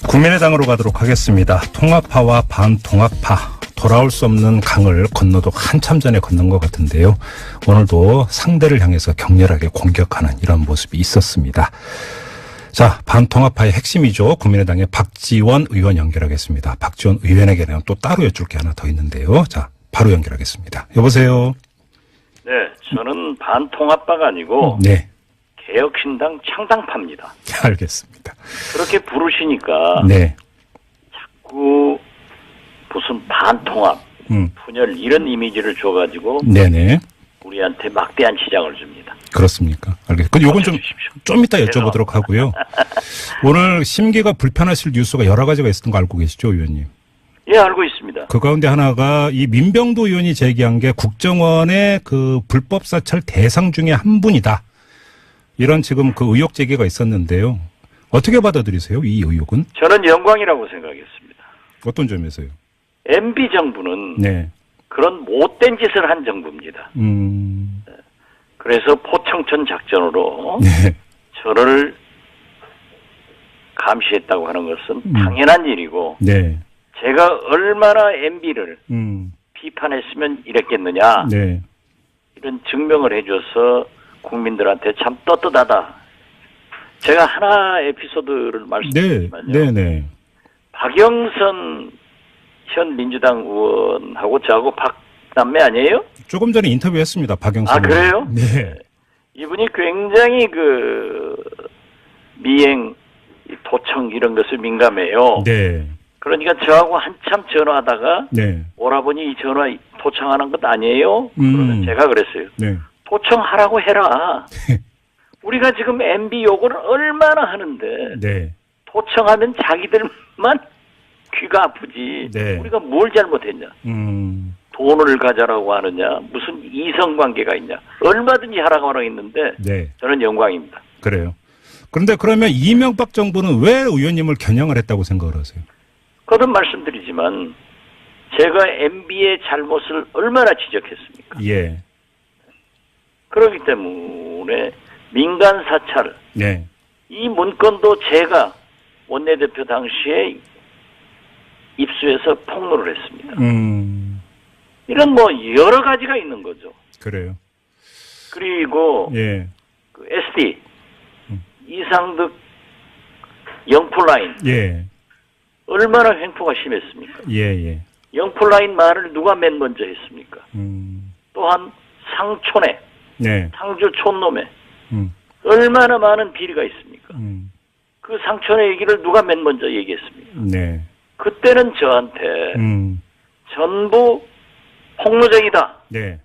국민의당으로 가도록 하겠습니다. 통합파와 반통합파, 돌아올 수 없는 강을 건너도 한참 전에 건넌 것 같은데요. 오늘도 상대를 향해서 격렬하게 공격하는 이런 모습이 있었습니다. 자, 반통합파의 핵심이죠. 국민의당의 박지원 의원 연결하겠습니다. 박지원 의원에게는 또 따로 여쭐 게 하나 더 있는데요. 자, 바로 연결하겠습니다. 여보세요. 네, 저는 반통합파가 아니고 네, 개혁신당 창당파입니다. 알겠습니다. 그렇게 부르시니까 네, 자꾸 무슨 반통합, 분열 이런 이미지를 줘가지고 네네. 우리한테 막대한 지장을 줍니다. 그렇습니까? 알겠습니다. 요건 좀 이따 여쭤보도록 하고요. 오늘 심기가 불편하실 뉴스가 여러 가지가 있었던 거 알고 계시죠, 의원님? 예, 알고 있습니다. 그 가운데 하나가 이 민병도 의원이 제기한 게 국정원의 그 불법 사찰 대상 중에 한 분이다. 이런 지금 그 의혹 제기가 있었는데요. 어떻게 받아들이세요, 이 의혹은? 저는 영광이라고 생각했습니다. 어떤 점에서요? MB 정부는 네. 그런 못된 짓을 한 정부입니다. 그래서 포청천 작전으로 네. 저를 감시했다고 하는 것은 당연한 일이고 네. 제가 얼마나 MB를 비판했으면 이랬겠느냐. 네. 이런 증명을 해줘서 국민들한테 참 떳떳하다. 제가 하나 에피소드를 말씀드리면요. 네. 네. 박영선 현 민주당 의원하고 저하고 박남매 아니에요? 조금 전에 인터뷰했습니다, 박영선. 아, 그래요? 네. 이분이 굉장히 미행, 도청 이런 것을 민감해요. 네. 그러니까 저하고 한참 전화하다가 네. 오라버니 이 전화 도청하는 것 아니에요? 그러면 제가 그랬어요. 네. 도청하라고 해라. 우리가 지금 MB 요구를 얼마나 하는데 네. 도청하면 자기들만 귀가 아프지. 네. 우리가 뭘 잘못했냐. 돈을 가져라고 하느냐. 무슨 이성관계가 있냐. 얼마든지 하라고 하라고 했는데 네. 저는 영광입니다. 그래요. 그런데 그러면 이명박 정부는 왜 의원님을 겨냥을 했다고 생각을 하세요? 거듭 말씀드리지만 제가 MB의 잘못을 얼마나 지적했습니까? 예. 그렇기 때문에 민간 사찰 네. 이 문건도 제가 원내대표 당시에 입수해서 폭로를 했습니다. 이런 여러 가지가 있는 거죠. 그래요. 그리고 예. 그 SD 이상득 영플라인 예. 얼마나 횡포가 심했습니까? 예. 영플라인 말을 누가 맨 먼저 했습니까? 또한 상촌에 네. 상주 촌놈에 얼마나 많은 비리가 있습니까? 그 상촌의 얘기를 누가 맨 먼저 얘기했습니까? 네. 그때는 저한테 전부 폭로쟁이다 네.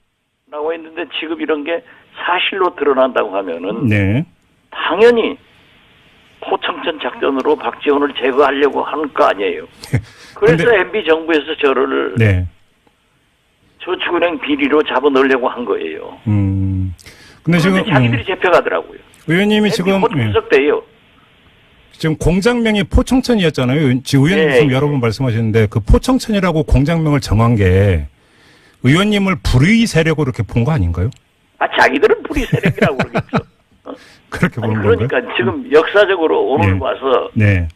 라고 했는데 지금 이런 게 사실로 드러난다고 하면은 네. 당연히 포청천 작전으로 박지원을 제거하려고 하는 거 아니에요. 그래서 근데, MB 정부에서 저를 네. 저축은행 비리로 잡아넣으려고 한 거예요. 근데 지금 자기들이 잡혀가더라고요. 의원님이 지금 분석돼요. 지금 공장명이 포청천이었잖아요. 지금 의원님 지금 여러 번 말씀하셨는데 그 포청천이라고 공장명을 정한 게 의원님을 불의 세력으로 이렇게 본 거 아닌가요? 아, 자기들은 불의 세력이라고 그러겠죠. 그렇게 보는 건가요? 그러니까 지금 역사적으로 오늘 네. 와서 네.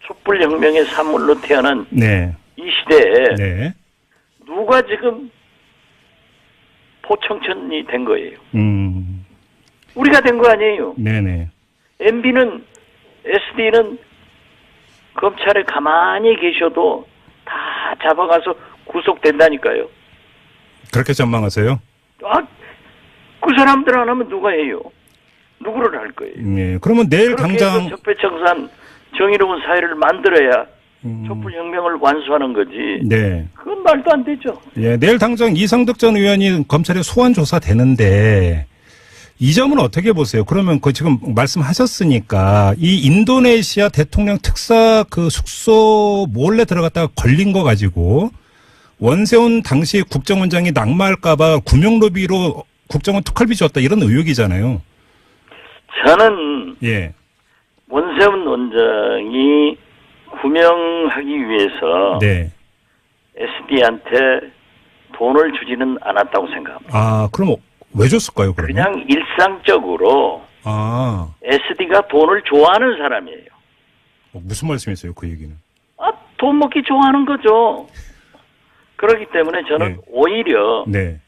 촛불혁명의 산물로 태어난 네. 이 시대에 네. 누가 지금 포청천이 된 거예요. 우리가 된 거 아니에요. 네네. MB는 SD는 검찰에 가만히 계셔도 다 잡아가서 구속된다니까요. 그렇게 전망하세요? 아, 그 사람들 안 하면 누가 해요? 누구를 할 거예요? 네. 그러면 내일 당장 적폐청산 정의로운 사회를 만들어야 촛불혁명을 완수하는 거지. 네. 그건 말도 안 되죠. 예, 내일 당장 이상득 전 의원이 검찰에 소환 조사 되는데 이 점은 어떻게 보세요? 그러면 그 지금 말씀하셨으니까 이 인도네시아 대통령 특사 그 숙소 몰래 들어갔다가 걸린 거 가지고 원세훈 당시 국정원장이 낙마할까봐 구명로비로 국정원 특활비 줬다 이런 의혹이잖아요. 저는 예. 원세훈 원장이 구명하기 위해서 네. SD한테 돈을 주지는 않았다고 생각합니다. 아, 그럼 왜 줬을까요, 그러면? 그냥 일상적으로 아. SD가 돈을 좋아하는 사람이에요. 무슨 말씀이세요, 그 얘기는? 돈 먹기 좋아하는 거죠. 그렇기 때문에 저는 네. 오히려 네.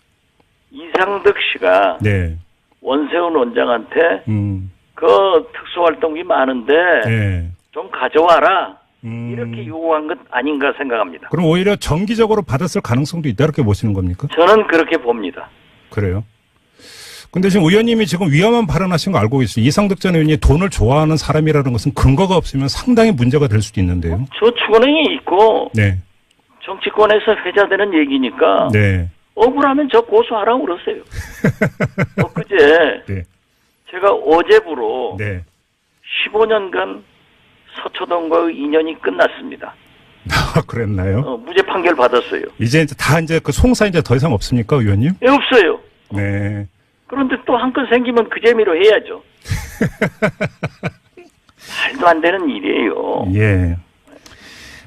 이상득 씨가 네. 원세훈 원장한테 음. 그 특수활동비 많은데 네. 좀 가져와라. 이렇게 요구한 것 아닌가 생각합니다. 그럼 오히려 정기적으로 받았을 가능성도 있다 이렇게 보시는 겁니까? 저는 그렇게 봅니다. 그래요? 근데 지금 의원님이 지금 위험한 발언하신 거 알고 계시죠? 이상득 전 의원이 돈을 좋아하는 사람이라는 것은 근거가 없으면 상당히 문제가 될 수도 있는데요. 저축은행이 있고 네. 정치권에서 회자되는 얘기니까 네. 억울하면 저 고소하라고 그러세요. 엊그제 네. 제가 어제부로 네. 15년간 서초동과의 인연이 끝났습니다. 아, 그랬나요? 무죄 판결 받았어요. 이제 다 이제 그 송사 이제 더 이상 없습니까, 의원님? 예, 없어요. 네. 그런데 또 한 건 생기면 그 재미로 해야죠. 말도 안 되는 일이에요. 예.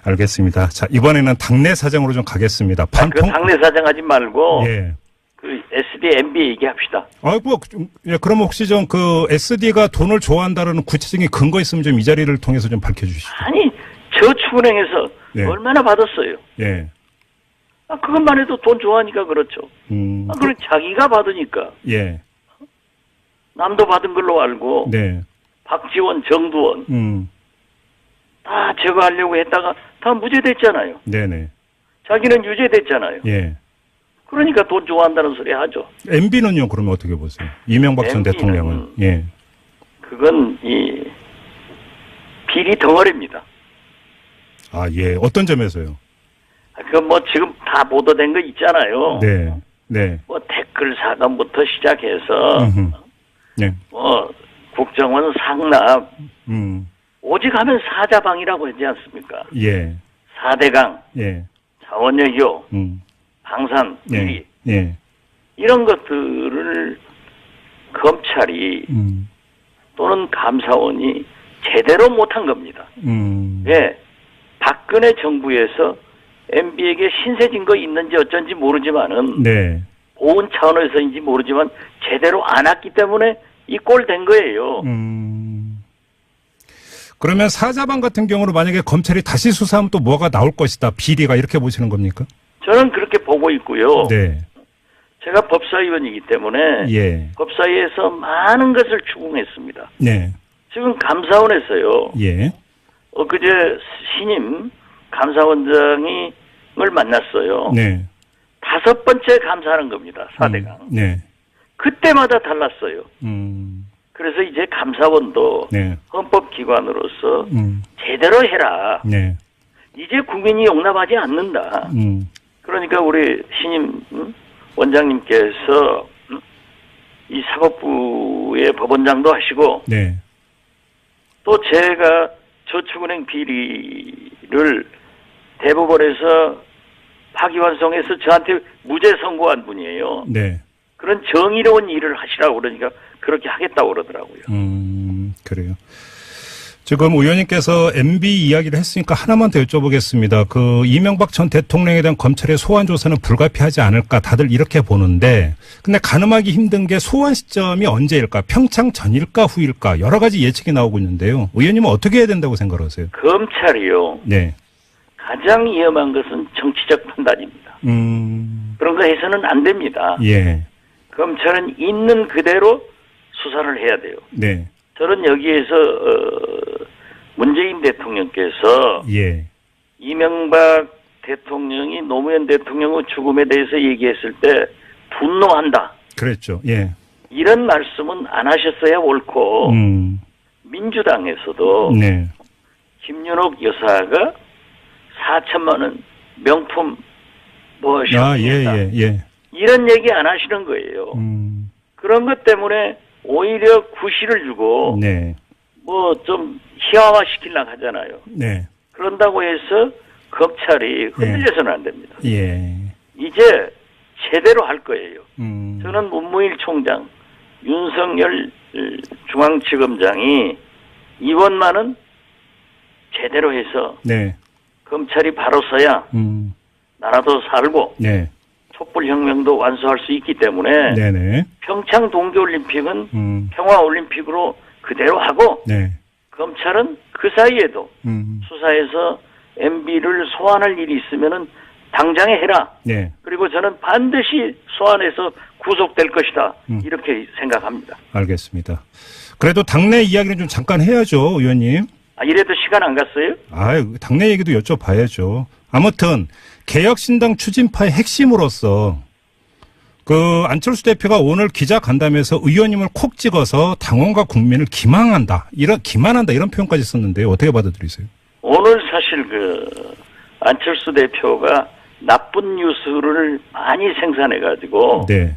알겠습니다. 자, 이번에는 당내 사정으로 좀 가겠습니다. 그 당내 사정하지 말고 예. 그 SD, MB 얘기합시다. 아이고, 예, 그럼 혹시 좀 그 SD가 돈을 좋아한다라는 구체적인 근거 있으면 좀 이 자리를 통해서 좀 밝혀주시죠. 아니, 저축은행에서 네. 얼마나 받았어요? 예. 그것만 해도 돈 좋아하니까 그렇죠. 그럼 자기가 받으니까. 예. 남도 받은 걸로 알고. 네. 박지원, 정두원. 다 제거하려고 했다가 다 무죄됐잖아요. 네네. 자기는 유죄됐잖아요. 예. 그러니까 돈 좋아한다는 소리 하죠. MB는요, 그러면 어떻게 보세요? 이명박 전 MB 는 대통령은. 예. 그건 이 비리 덩어리입니다. 아, 예. 어떤 점에서요? 뭐 지금 다 보도된 거 있잖아요. 네. 네. 뭐 댓글 사건부터 시작해서 네. 뭐 국정원 상납 오직 하면 사자방이라고 하지 않습니까? 예. 4대강, 예. 자원외교, 방산, 비리 예. 이런 것들을 검찰이 또는 감사원이 제대로 못한 겁니다. 예. 박근혜 정부에서 MB에게 신세 증거 있는지 어쩐지 모르지만은 네. 보훈 차원에서인지 모르지만 제대로 안 왔기 때문에 이 꼴 된 거예요. 그러면 사자방 같은 경우는 만약에 검찰이 다시 수사하면 또 뭐가 나올 것이다. 비리가 이렇게 보시는 겁니까? 저는 그렇게 보고 있고요. 네. 제가 법사위원이기 때문에 예. 법사위에서 많은 것을 추궁했습니다. 네. 지금 감사원에서요. 예. 그제 신임 감사원장을 만났어요. 네. 5번째 감사하는 겁니다. 4대강. 네. 그때마다 달랐어요. 그래서 이제 감사원도 네. 헌법기관으로서 제대로 해라. 네. 이제 국민이 용납하지 않는다. 그러니까 우리 신임 원장님께서 이 사법부의 법원장도 하시고 네. 또 제가 저축은행 비리를 대법원에서 파기환송해서 저한테 무죄 선고한 분이에요. 네. 그런 정의로운 일을 하시라고 그러니까 그렇게 하겠다고 그러더라고요. 그래요. 지금 의원님께서 MB 이야기를 했으니까 하나만 더 여쭤보겠습니다. 그 이명박 전 대통령에 대한 검찰의 소환 조사는 불가피하지 않을까 다들 이렇게 보는데 근데 가늠하기 힘든 게 소환 시점이 언제일까? 평창 전일까 후일까? 여러 가지 예측이 나오고 있는데요. 의원님은 어떻게 해야 된다고 생각하세요? 검찰이요. 네. 가장 위험한 것은 정치적 판단입니다. 그런 거 해서는 안 됩니다. 예. 검찰은 있는 그대로 수사를 해야 돼요. 네. 저는 여기에서 문재인 대통령께서 예. 이명박 대통령이 노무현 대통령의 죽음에 대해서 얘기했을 때 분노한다. 그랬죠. 예. 이런 말씀은 안 하셨어야 옳고 민주당에서도 네. 김윤옥 여사가 4천만 원 명품 뭐 예. 이런 얘기 안 하시는 거예요. 그런 것 때문에 오히려 구실을 주고 네. 뭐 좀 희화화 시키려고 하잖아요. 네. 그런다고 해서 검찰이 흔들려서는 안 됩니다. 예. 이제 제대로 할 거예요. 음. 저는 문무일 총장, 윤석열 중앙지검장이 이번만은 제대로 해서 네. 검찰이 바로 서야 나라도 살고 네. 촛불혁명도 완수할 수 있기 때문에 네네. 평창 동계올림픽은 평화올림픽으로 그대로 하고 네. 검찰은 그 사이에도 수사해서 MB를 소환할 일이 있으면은 당장에 해라. 네. 그리고 저는 반드시 소환해서 구속될 것이다. 이렇게 생각합니다. 알겠습니다. 그래도 당내 이야기는 좀 잠깐 해야죠, 의원님. 이래도 시간 안 갔어요? 당내 얘기도 여쭤봐야죠. 아무튼 개혁신당 추진파의 핵심으로서 그 안철수 대표가 오늘 기자간담회에서 의원님을 콕 찍어서 당원과 국민을 기만한다 이런 표현까지 썼는데요. 어떻게 받아들이세요? 오늘 사실 안철수 대표가 나쁜 뉴스를 많이 생산해가지고 네.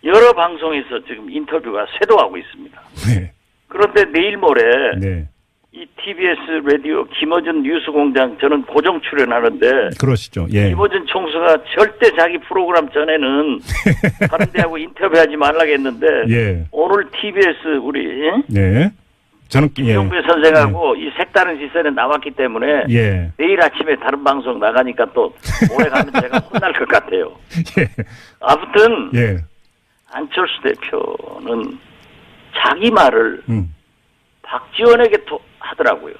여러 방송에서 지금 인터뷰가 쇄도하고 있습니다. 네. 그런데 내일 모레 네. 이 TBS 라디오 김어준 뉴스공장 저는 고정 출연하는데 그러시죠. 예. 김어준 총수가 절대 자기 프로그램 전에는 다른 데하고 인터뷰하지 말라고 했는데 예. 오늘 TBS 우리 네. 저는 김종배 선생하고 이 색다른 시선에 나왔기 때문에 예. 내일 아침에 다른 방송 나가니까 또 오래 가면 제가 혼날 것 같아요. 예. 아무튼 예. 안철수 대표는 자기 말을 박지원에게 하더라고요.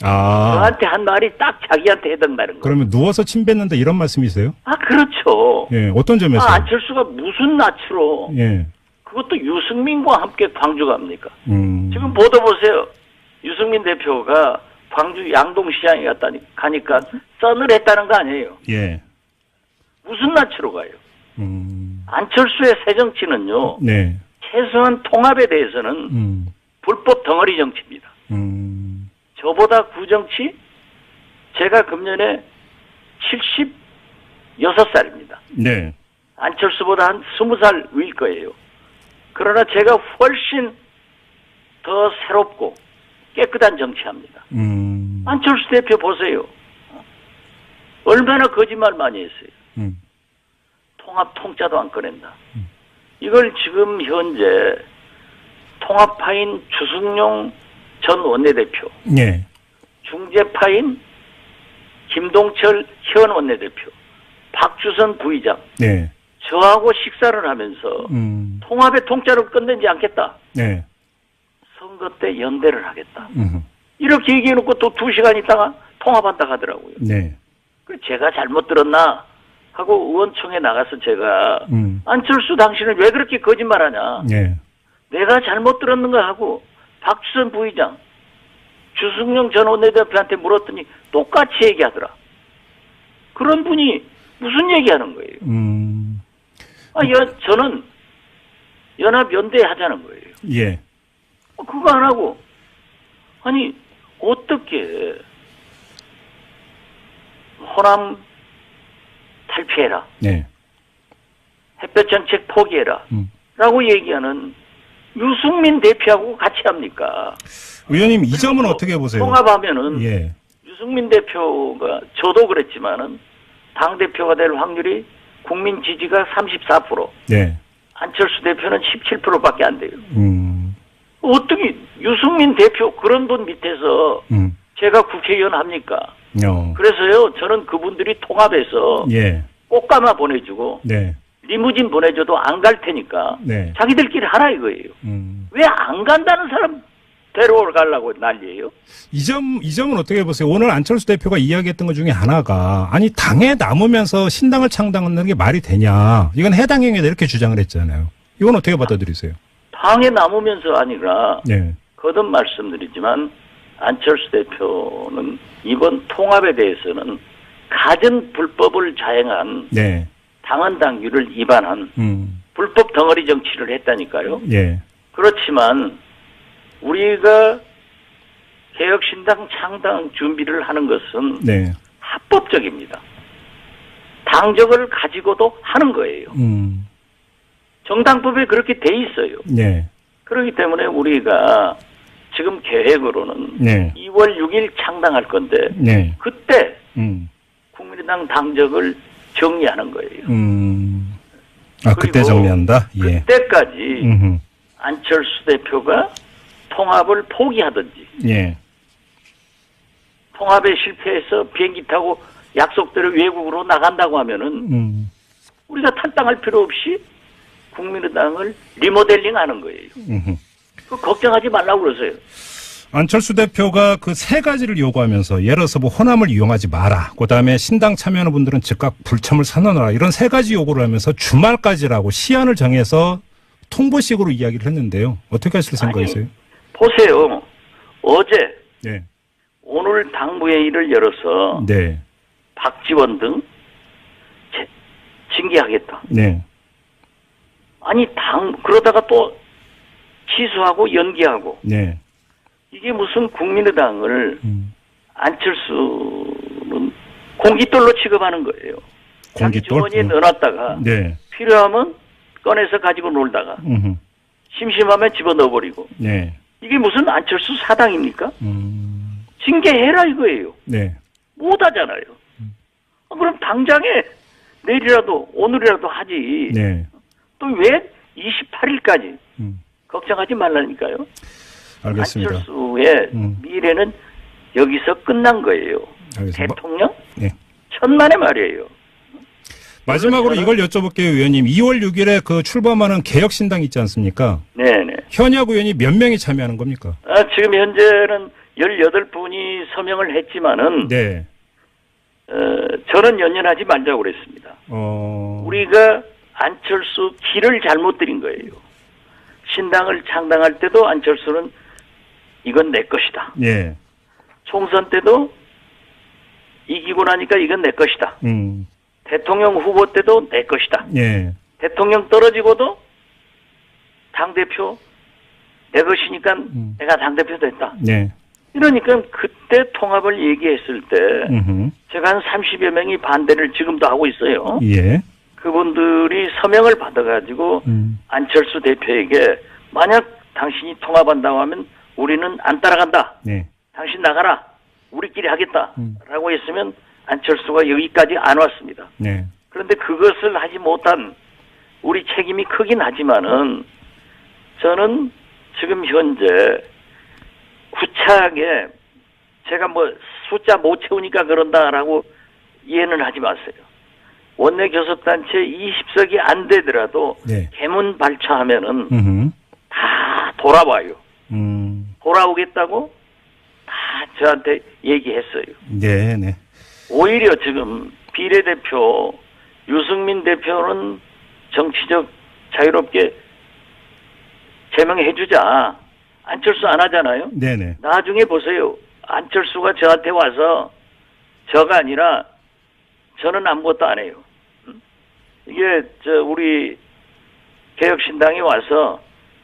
저한테 한 말이 딱 자기한테 해당다는 거예요. 그러면 누워서 침 뱉는다 이런 말씀이세요? 그렇죠. 예. 어떤 점에서? 안철수가 무슨 낯으로 예. 그것도 유승민과 함께 광주 갑니까? 지금 보도 보세요. 유승민 대표가 광주 양동시장에 가니까 서늘했다는 거 아니에요. 예. 무슨 낯으로 가요? 안철수의 새 정치는요. 네. 최소한 통합에 대해서는 불법 덩어리 정치입니다. 저보다 구정치 제가 금년에 76살입니다. 네. 안철수보다 한 20살 위일 거예요. 그러나 제가 훨씬 더 새롭고 깨끗한 정치합니다. 안철수 대표 보세요. 얼마나 거짓말 많이 했어요. 통합 통짜도 안 꺼낸다. 이걸 지금 현재 통합파인 주승용 전 원내대표, 네. 중재파인 김동철 현 원내대표, 박주선 부의장, 네. 저하고 식사를 하면서 통합의 통짜를 끝내지 않겠다. 네. 선거 때 연대를 하겠다. 이렇게 얘기해놓고 또 2시간 있다가 통합한다 하더라고요. 네. 그래서 제가 잘못 들었나 하고 의원총회 나가서 제가 안철수 당신은 왜 그렇게 거짓말하냐. 네. 내가 잘못 들었는가 하고 박주선 부의장, 주승용 전 원내대표한테 물었더니 똑같이 얘기하더라. 그런 분이 무슨 얘기하는 거예요? 저는 연합연대 하자는 거예요. 예. 그거 안 하고, 아니, 어떻게, 호남 탈피해라. 네. 햇볕 정책 포기해라. 라고 얘기하는 유승민 대표하고 같이 합니까? 의원님, 이 점은 어떻게 보세요? 통합하면은, 예. 유승민 대표가, 저도 그랬지만은, 당대표가 될 확률이 국민 지지가 34%. 네. 안철수 대표는 17%밖에 안 돼요. 어떻게 유승민 대표 그런 분 밑에서 제가 국회의원 합니까? 그래서요, 저는 그분들이 통합해서 예. 꽃가마 보내주고 네. 리무진 보내줘도 안 갈 테니까 네. 자기들끼리 하라 이거예요. 왜 안 간다는 사람 데려가려고 난리예요? 이 점은 어떻게 보세요? 오늘 안철수 대표가 이야기했던 것 중에 하나가 아니 당에 남으면서 신당을 창당하는 게 말이 되냐? 이건 해당 행위다 이렇게 주장을 했잖아요. 이건 어떻게 받아들이세요? 당에 남으면서 아니라 네. 거듭 말씀드리지만 안철수 대표는 이번 통합에 대해서는 갖은 불법을 자행한 네. 당헌 당규를 위반한 불법 덩어리 정치를 했다니까요. 예. 그렇지만 우리가 개혁신당 창당 준비를 하는 것은 네. 합법적입니다. 당적을 가지고도 하는 거예요. 정당법에 그렇게 돼 있어요. 네. 그렇기 때문에 우리가 지금 계획으로는 네. 2월 6일 창당할 건데 네. 그때 국민의당 당적을 정리하는 거예요. 그때 정리한다? 예. 그때까지 안철수 대표가 통합을 포기하든지 예. 통합에 실패해서 비행기 타고 약속대로 외국으로 나간다고 하면은 우리가 탈당할 필요 없이 국민의당을 리모델링하는 거예요. 그 걱정하지 말라고 그러세요. 안철수 대표가 그 세 가지를 요구하면서 예를 들어서 뭐 호남을 이용하지 마라. 그다음에 신당 참여하는 분들은 즉각 불참을 선언하라. 이런 세 가지 요구를 하면서 주말까지라고 시한을 정해서 통보식으로 이야기를 했는데요. 어떻게 하실 생각이세요? 보세요. 어제 네. 오늘 당무회의를 열어서 네. 박지원 등 징계하겠다. 네. 아니 그러다가 또 취소하고 연기하고. 네. 이게 무슨 국민의당을 안철수는 공깃돌로 취급하는 거예요. 자기 주머니에 넣어놨다가 네. 필요하면 꺼내서 가지고 놀다가 심심하면 집어넣어버리고. 네. 이게 무슨 안철수 사당입니까? 징계해라 이거예요. 네. 못하잖아요. 그럼 당장에 내일이라도 오늘이라도 하지. 네. 또 왜 28일까지 걱정하지 말라니까요. 알겠습니다. 안철수의 미래는 여기서 끝난 거예요. 알겠습니다. 대통령? 네. 천만의 말이에요. 마지막으로 이걸 여쭤볼게요, 의원님. 2월 6일에 그 출범하는 개혁신당 있지 않습니까? 네네. 현역 의원이 몇 명이 참여하는 겁니까? 지금 현재는 18분이 서명을 했지만은, 네. 저는 연연하지 말자고 그랬습니다. 우리가 안철수 길을 잘못 들인 거예요. 신당을 창당할 때도 안철수는 이건 내 것이다. 예. 총선 때도 이기고 나니까 이건 내 것이다. 대통령 후보 때도 내 것이다. 예. 대통령 떨어지고도 당대표 내 것이니까 내가 당대표 됐다. 네. 이러니까 그때 통합을 얘기했을 때 제가 한 30여 명이 반대를 지금도 하고 있어요. 예. 그분들이 서명을 받아가지고 안철수 대표에게 만약 당신이 통합한다고 하면 우리는 안 따라간다. 네. 당신 나가라. 우리끼리 하겠다라고 했으면 안철수가 여기까지 안 왔습니다. 네. 그런데 그것을 하지 못한 우리 책임이 크긴 하지만은 저는 지금 현재 구차하게 제가 뭐 숫자 못 채우니까 그런다라고 이해는 하지 마세요. 원내 교섭단체 20석이 안 되더라도 네. 개문 발차하면은 다 돌아와요. 돌아오겠다고 다 저한테 얘기했어요. 네, 네. 오히려 지금 비례대표 유승민 대표는 정치적 자유롭게 제명해주자. 안철수 안 하잖아요. 네네. 나중에 보세요. 안철수가 저한테 와서 저가 아니라 저는 아무것도 안 해요. 이게 우리 개혁신당이 와서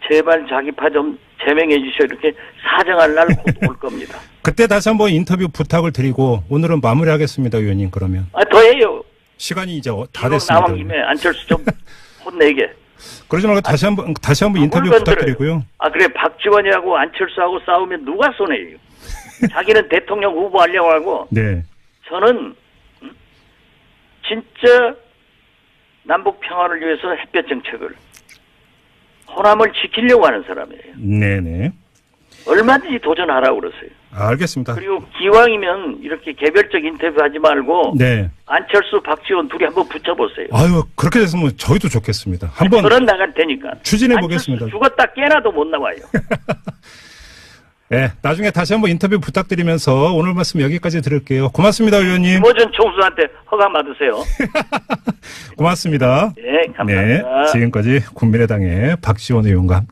제발 자기 파 좀 제명해 주셔 이렇게 사정할 날 곧 올 겁니다. 그때 다시 한번 인터뷰 부탁을 드리고 오늘은 마무리하겠습니다, 의원님. 그러면. 더 해요. 시간이 이제 다 됐습니다. 남은 김에 안철수 좀 혼내게. 그러지 말고 다시 한번 인터뷰 부탁드리고요. 그래 박지원이하고 안철수하고 싸우면 누가 손해요? 자기는 대통령 후보 하려고 하고. 네. 저는 진짜 남북 평화를 위해서 햇볕 정책을 호남을 지키려고 하는 사람이에요. 네네. 얼마든지 도전하라고 그러세요. 알겠습니다. 그리고 기왕이면 이렇게 개별적 인터뷰하지 말고 네. 안철수, 박지원 둘이 한번 붙여보세요. 아유 그렇게 됐으면 저희도 좋겠습니다. 한번 저는 나갈 테니까. 추진해 보겠습니다. 죽었다 깨나도 못 나와요. 네, 나중에 다시 한번 인터뷰 부탁드리면서 오늘 말씀 여기까지 들을게요. 고맙습니다, 의원님. 김어준 총수한테 허가 받으세요. 고맙습니다. 네, 감사합니다. 네, 지금까지 국민의당의 박지원 의원과